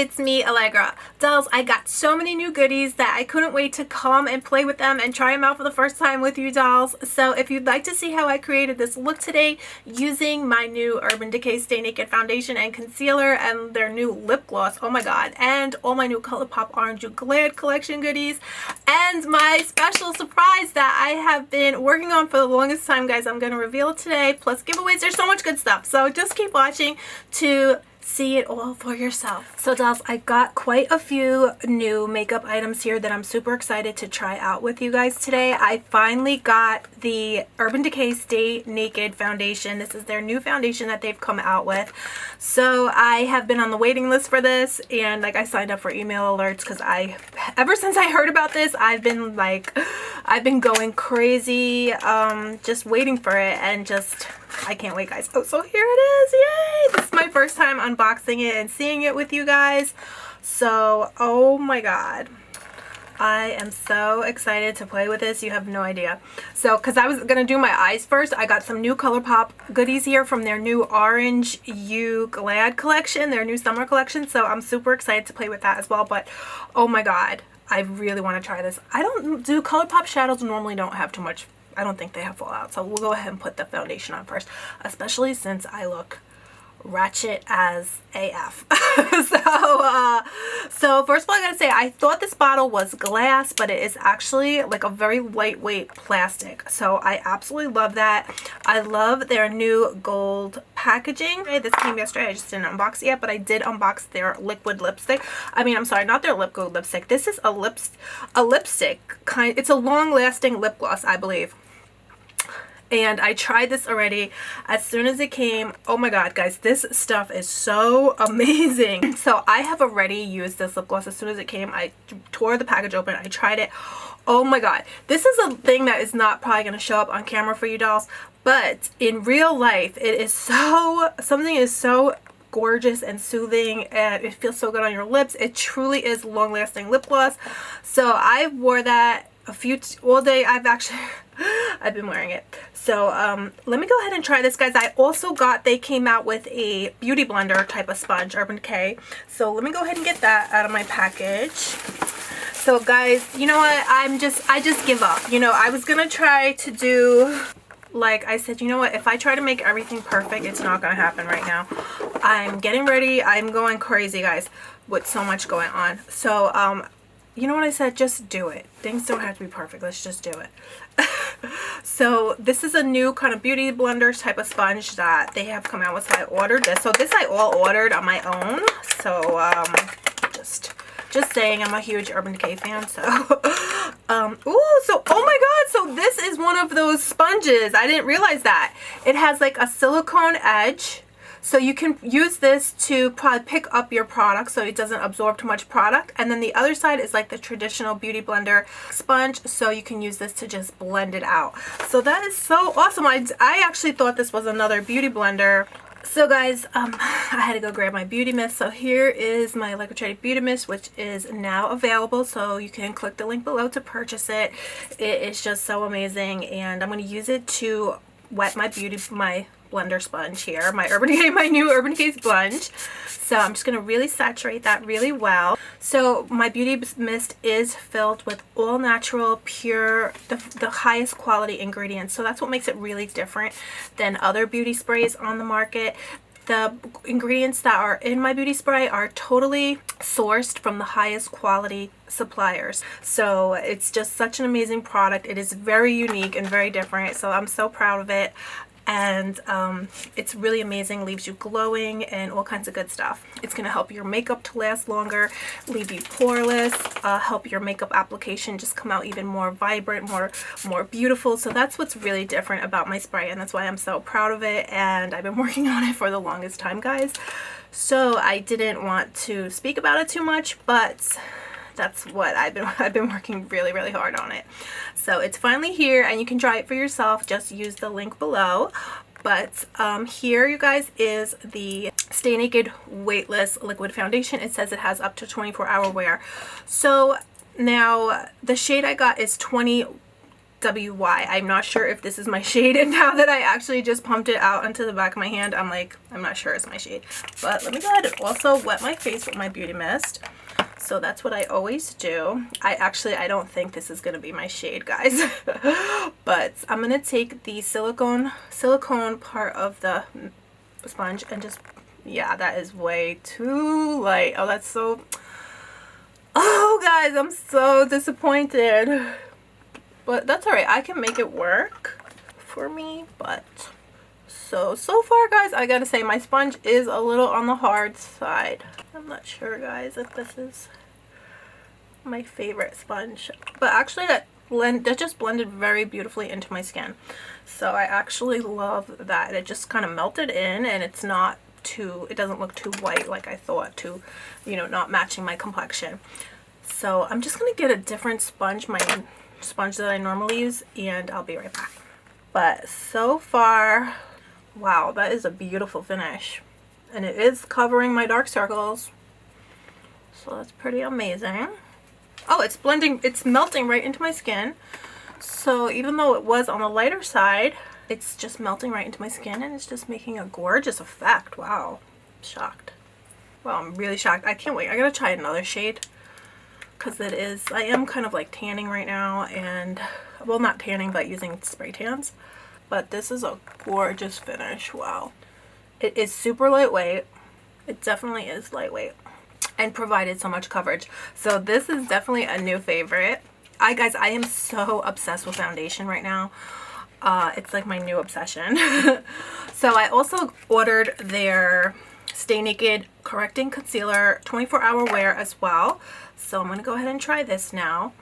it's me, Alegra. Dolls, I got so many new goodies that I couldn't wait to come and play with them and try them out for the first time with you dolls. So if you'd like to see how I created this look today using my new Urban Decay Stay Naked foundation and concealer and their new lip gloss, oh my god, and all my new Colourpop Orange You Glad collection goodies, and my special surprise that I have been working on for the longest time, guys, I'm going to reveal it today, plus giveaways. There's so much good stuff, so just keep watching to see it all for yourself. So dolls, I got quite a few new makeup items here that I'm super excited to try out with you guys today. I finally got the Urban Decay Stay Naked foundation. This is their new foundation that they've come out with. So I have been on the waiting list for this, and like I signed up for email alerts because ever since I heard about this, I've been going crazy just waiting for it, and just I can't wait, guys. Oh, so here it is. Yay! This is my first time unboxing it and seeing it with you guys. So, oh my god. I am so excited to play with this. You have no idea. So, because I was going to do my eyes first, I got some new Colourpop goodies here from their new Orange You Glad collection, their new summer collection. So, I'm super excited to play with that as well. But, oh my god. I really want to try this. Colourpop shadows normally don't have too much. I don't think they have fallout, so we'll go ahead and put the foundation on first, especially since I look ratchet as AF. So first of all, I gotta say, I thought this bottle was glass, but it is actually like a very lightweight plastic. So I absolutely love that. I love their new gold packaging. Okay, this came yesterday. I just didn't unbox it yet, but I did unbox their liquid lipstick. I mean, I'm sorry, not their lip gold lipstick. This is a lipstick kind. It's a long-lasting lip gloss, I believe. And I tried this already as soon as it came. Oh my god, guys, this stuff is so amazing. So I have already used this lip gloss as soon as it came. I tore the package open. I tried it. Oh my god. This is a thing that is not probably going to show up on camera for you dolls. But in real life, it is something is so gorgeous and soothing, and it feels so good on your lips. It truly is long-lasting lip gloss. So I wore that all day. I've been wearing it. So let me go ahead and try this, guys. I also they came out with a beauty blender type of sponge, Urban Decay. So let me go ahead and get that out of my package. So guys, you know what? I just give up. You know, I was gonna try to do, like I said, you know what? If I try to make everything perfect, it's not gonna happen right now. I'm getting ready. I'm going crazy, guys, with so much going on. So you know what I said? Just do it. Things don't have to be perfect. Let's just do it. So this is a new kind of beauty blender type of sponge that they have come out with. So I ordered this. So this I all ordered on my own. So just saying, I'm a huge Urban Decay fan. So oh my god, so this is one of those sponges. I didn't realize that. It has like a silicone edge. So you can use this to probably pick up your product so it doesn't absorb too much product. And then the other side is like the traditional beauty blender sponge. So you can use this to just blend it out. So that is so awesome. I actually thought this was another beauty blender. So guys, I had to go grab my beauty mist. So here is my Alegra Chetti beauty mist, which is now available. So you can click the link below to purchase it. It is just so amazing. And I'm going to use it to wet my blender sponge here, my new Urban Decay sponge. So I'm just going to really saturate that really well. So my beauty mist is filled with all natural, pure, the highest quality ingredients. So that's what makes it really different than other beauty sprays on the market. The ingredients that are in my beauty spray are totally sourced from the highest quality suppliers. So it's just such an amazing product. It is very unique and very different. So I'm so proud of it. And it's really amazing, leaves you glowing and all kinds of good stuff. It's going to help your makeup to last longer, leave you poreless, help your makeup application just come out even more vibrant, more beautiful. So that's what's really different about my spray, and that's why I'm so proud of it, and I've been working on it for the longest time, guys. So I didn't want to speak about it too much, but that's what I've been working really hard on it. So it's finally here, and you can try it for yourself. Just use the link below. But here, you guys, is the Stay Naked Weightless Liquid Foundation. It says it has up to 24-hour wear. So now the shade I got is 20 WY. I'm not sure if this is my shade, and now that I actually just pumped it out onto the back of my hand, I'm like, I'm not sure it's my shade. But let me go ahead and also wet my face with my beauty mist. So that's what I always do. I don't think this is going to be my shade, guys. But I'm going to take the silicone part of the sponge and just, yeah, that is way too light. Oh, that's so, oh guys, I'm so disappointed. But that's alright, I can make it work for me. But so far, guys, I gotta say my sponge is a little on the hard side. I'm not sure, guys, if this is my favorite sponge. But actually that just blended very beautifully into my skin. So I actually love that. It just kind of melted in, and it's not too, it doesn't look too white like I thought, to, you know, not matching my complexion. So I'm just gonna get a different sponge, my sponge that I normally use, and I'll be right back. But so far, wow, that is a beautiful finish, and it is covering my dark circles, so that's pretty amazing. Oh, it's blending, it's melting right into my skin. So even though it was on the lighter side, it's just melting right into my skin, and it's just making a gorgeous effect. Wow, I'm shocked. Wow, I'm really shocked. I can't wait. I gotta try another shade, because it is, I am kind of like tanning right now, and, well, not tanning, but using spray tans. But this is a gorgeous finish. Wow. It is super lightweight. It definitely is lightweight, and provided so much coverage. So this is definitely a new favorite. Guys, I am so obsessed with foundation right now. It's like my new obsession. So I also ordered their Stay Naked Correcting Concealer 24-hour wear as well. So I'm going to go ahead and try this now.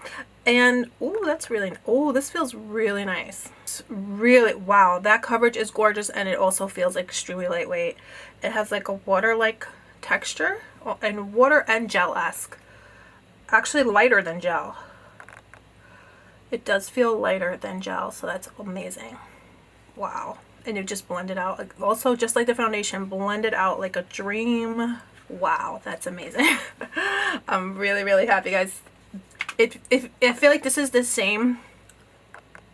And, oh, that's really, oh, this feels really nice. It's really, wow, that coverage is gorgeous, and it also feels like extremely lightweight. It has like a water-like texture, and water and gel-esque. Actually lighter than gel. It does feel lighter than gel, so that's amazing. Wow. And it just blended out. Also, just like the foundation, blended out like a dream. Wow, that's amazing. I'm really, really happy, guys. I feel like this is the same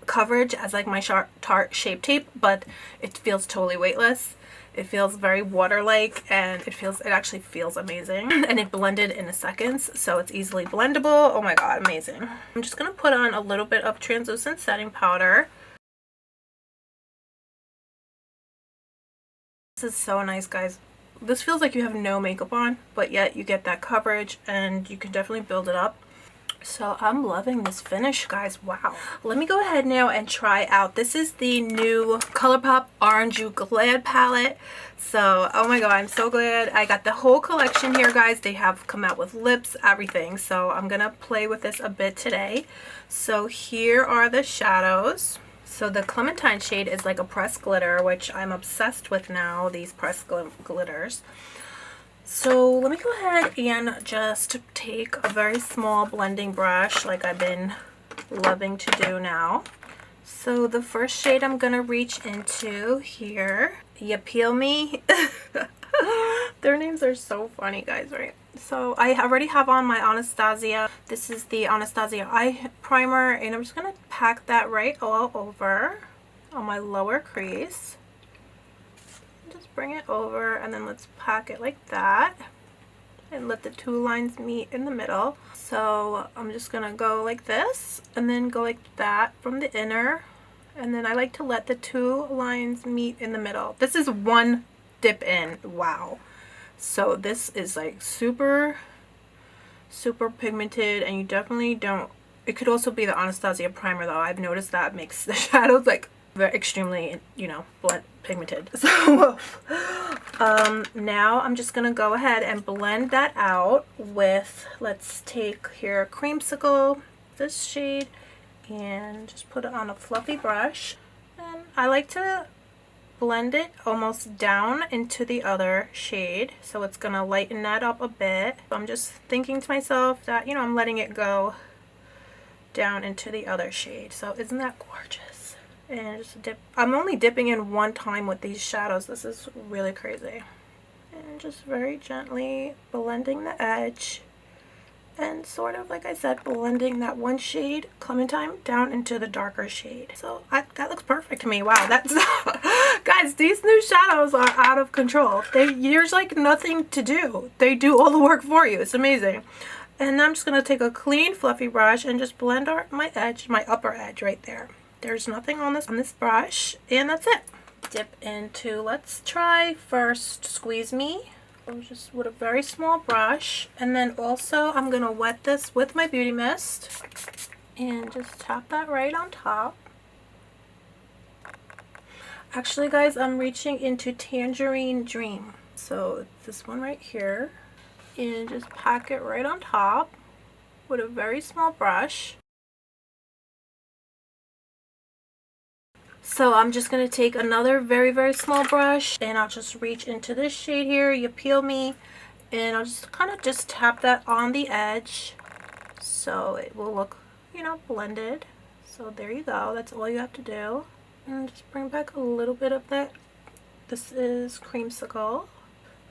coverage as like my Tarte Shape Tape, but it feels totally weightless. It feels very water-like, and it actually feels amazing. And it blended in seconds, so it's easily blendable. Oh my god, amazing. I'm just gonna put on a little bit of translucent setting powder. This is so nice, guys. This feels like you have no makeup on, but yet you get that coverage, and you can definitely build it up. So I'm loving this finish, guys. Wow. Let me go ahead now and try out. This is the new Colourpop Orange You Glad palette. So, oh my god, I'm so glad. I got the whole collection here, guys. They have come out with lips, everything. So I'm going to play with this a bit today. So here are the shadows. So the Clementine shade is like a pressed glitter, which I'm obsessed with now, these pressed glitters. So let me go ahead and just take a very small blending brush like I've been loving to do now. So the first shade I'm going to reach into here, You Peel Me. Their names are so funny, guys, right? So I already have on my Anastasia. This is the Anastasia eye primer, and I'm just going to pack that right all over on my lower crease. Just bring it over, and then let's pack it like that, and let the two lines meet in the middle. So I'm just gonna go like this, and then go like that from the inner, and then I like to let the two lines meet in the middle. This is one dip in. Wow. So this is like super pigmented, and you definitely don't, it could also be the Anastasia primer though. I've noticed that makes the shadows like extremely, you know, pigmented. So now I'm just gonna go ahead and blend that out with, let's take here Creamsicle, this shade, and just put it on a fluffy brush. And I like to blend it almost down into the other shade, so it's gonna lighten that up a bit. I'm just thinking to myself that, you know, I'm letting it go down into the other shade. So isn't that gorgeous? And just dip. I'm only dipping in one time with these shadows. This is really crazy. And just very gently blending the edge and sort of, like I said, blending that one shade, Clementine, down into the darker shade. So that looks perfect to me. Wow, that's guys, these new shadows are out of control. There's like nothing to do. They do all the work for you. It's amazing. And I'm just going to take a clean fluffy brush and just blend out my edge, my upper edge right there. There's nothing on this brush, and that's it. Dip into, let's try first Squeeze Me. Just with a very small brush, and then also I'm going to wet this with my beauty mist and just tap that right on top. Actually guys, I'm reaching into Tangerine Dream, so this one right here, and just pack it right on top with a very small brush. So I'm just going to take another very small brush, and I'll just reach into this shade here, You Peel Me, and I'll just kind of just tap that on the edge so it will look, you know, blended. So there you go. That's all you have to do. And just bring back a little bit of that. This is Creamsicle.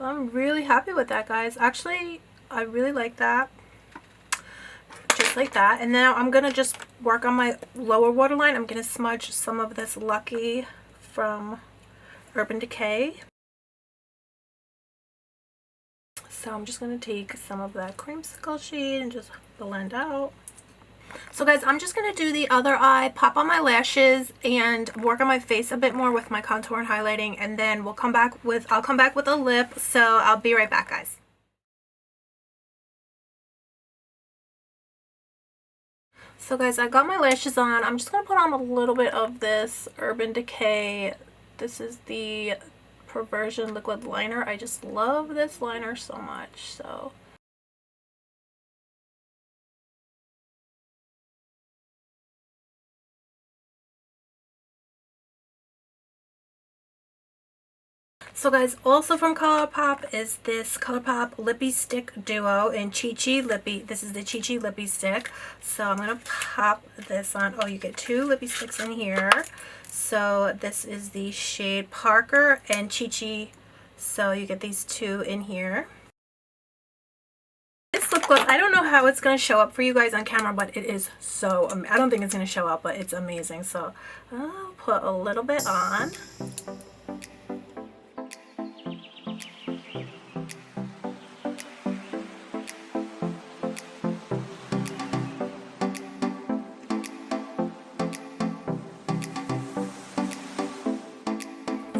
I'm really happy with that, guys. Actually, I really like that. Just like that. And now I'm going to just work on my lower waterline. I'm going to smudge some of this Lucky from Urban Decay. So I'm just going to take some of that Creamsicle shade and just blend out. So guys, I'm just going to do the other eye, pop on my lashes, and work on my face a bit more with my contour and highlighting, and then I'll come back with a lip. So I'll be right back, guys. So guys, I got my lashes on. I'm just going to put on a little bit of this Urban Decay. This is the Perversion liquid liner. I just love this liner so much. So guys, also from Colourpop is this Colourpop Lippie Stick Duo in Chi Lippie. This is the Chi Lippie stick. So I'm going to pop this on. Oh, you get two Lippie sticks in here. So this is the shade Parker and Chi. So you get these two in here. This lip gloss, I don't know how it's going to show up for you guys on camera, but it is so, I don't think it's going to show up, but it's amazing. So I'll put a little bit on.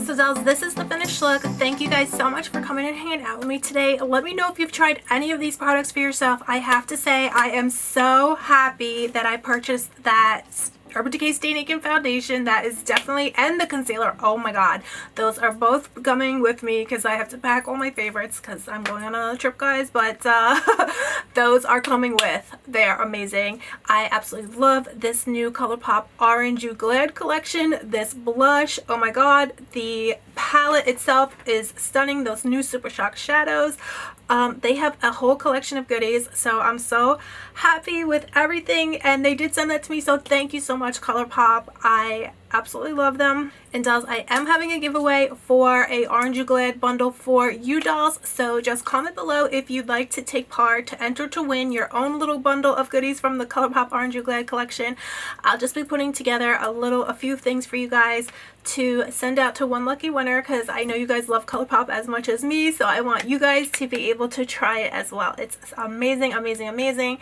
So dolls, this is the finished look. Thank you guys so much for coming and hanging out with me today. Let me know if you've tried any of these products for yourself. I have to say, I am so happy that I purchased that Urban Decay Stay Naked foundation. That is definitely, and the concealer. Oh my god, those are both coming with me because I have to pack all my favorites because I'm going on a trip, guys. But those are coming with. They're amazing. I absolutely love this new Colourpop Orange You Glad collection. This blush, oh my god, the palette itself is stunning. Those new Super Shock shadows. They have a whole collection of goodies, so I'm so happy with everything, and they did send that to me, so thank you so much, Colourpop. I absolutely love them. And dolls, I am having a giveaway for a Orange You Glad bundle for you dolls, so just comment below if you'd like to take part to enter to win your own little bundle of goodies from the Colourpop Orange You Glad collection. I'll just be putting together a few things for you guys to send out to one lucky winner because I know you guys love Colourpop as much as me, so I want you guys to be able to try it as well. It's amazing, amazing, amazing,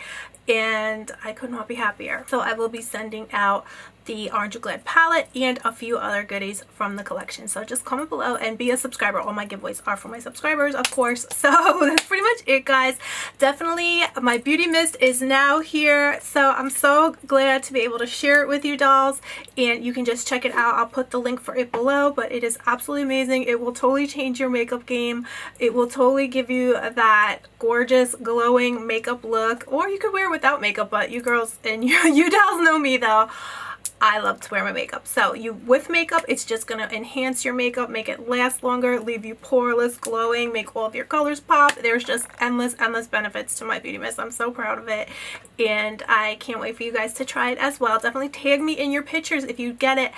and I could not be happier. So I will be sending out the Orange You Glad palette and a few other goodies from the collection, so just comment below and be a subscriber. All my giveaways are for my subscribers, of course. So that's pretty much it, guys. Definitely my beauty mist is now here, so I'm so glad to be able to share it with you dolls, and you can just check it out. I'll put the link for it below, but it is absolutely amazing. It will totally change your makeup game. It will totally give you that gorgeous glowing makeup look, or you could wear it without makeup, but you girls and you dolls know me though. I love to wear my makeup. So with makeup, it's just going to enhance your makeup, make it last longer, leave you poreless, glowing, make all of your colors pop. There's just endless benefits to my beauty mist. I'm so proud of it, and I can't wait for you guys to try it as well. Definitely tag me in your pictures if you get it,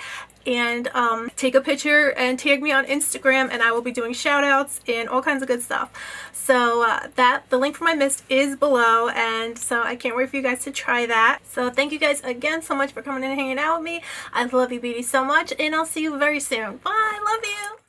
and take a picture and tag me on Instagram, and I will be doing shout outs and all kinds of good stuff. So the link for my mist is below, and so I can't wait for you guys to try that. So thank you guys again so much for coming in and hanging out with me. I love you beauties so much, and I'll see you very soon. Bye, love you.